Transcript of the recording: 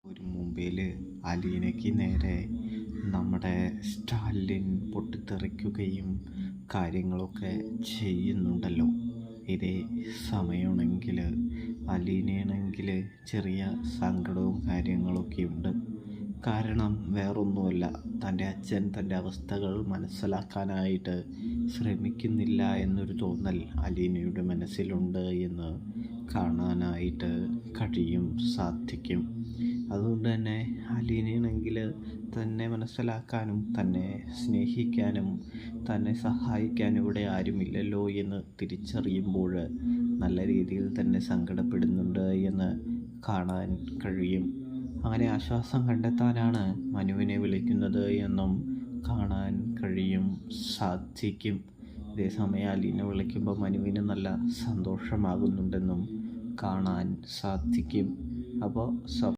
ഒരു മുംബൈയിൽ അലീനയ്ക്ക് നേരെ നമ്മുടെ സ്റ്റാലിൻ പൊട്ടിത്തെറിക്കുകയും കാര്യങ്ങളൊക്കെ ചെയ്യുന്നുണ്ടല്ലോ. ഇതേ സമയമാണെങ്കിൽ അലീനയാണെങ്കിൽ ചെറിയ സങ്കടവും കാര്യങ്ങളൊക്കെ ഉണ്ട്. കാരണം വേറൊന്നുമല്ല, തൻ്റെ അച്ഛൻ തൻ്റെ അവസ്ഥകൾ മനസ്സിലാക്കാനായിട്ട് ശ്രമിക്കുന്നില്ല എന്നൊരു തോന്നൽ അലീനയുടെ മനസ്സിലുണ്ട് എന്ന് കാണാനായിട്ട് സാധിക്കും. അതുകൊണ്ട് തന്നെ അലീനയാണെങ്കിൽ തന്നെ മനസ്സിലാക്കാനും തന്നെ സ്നേഹിക്കാനും തന്നെ സഹായിക്കാനും ഇവിടെ ആരുമില്ലല്ലോ എന്ന് തിരിച്ചറിയുമ്പോൾ നല്ല രീതിയിൽ തന്നെ സങ്കടപ്പെടുന്നുണ്ട് എന്ന് കാണാൻ കഴിയും. അങ്ങനെ ആശ്വാസം കണ്ടെത്താനാണ് മനുവിനെ വിളിക്കുന്നത് എന്നും കാണാൻ സാധിക്കും. അതേസമയം അലീന വിളിക്കുമ്പോൾ മനുവിന് നല്ല സന്തോഷമാകുന്നുണ്ടെന്നും കാണാൻ സാധിക്കും. അപ്പോൾ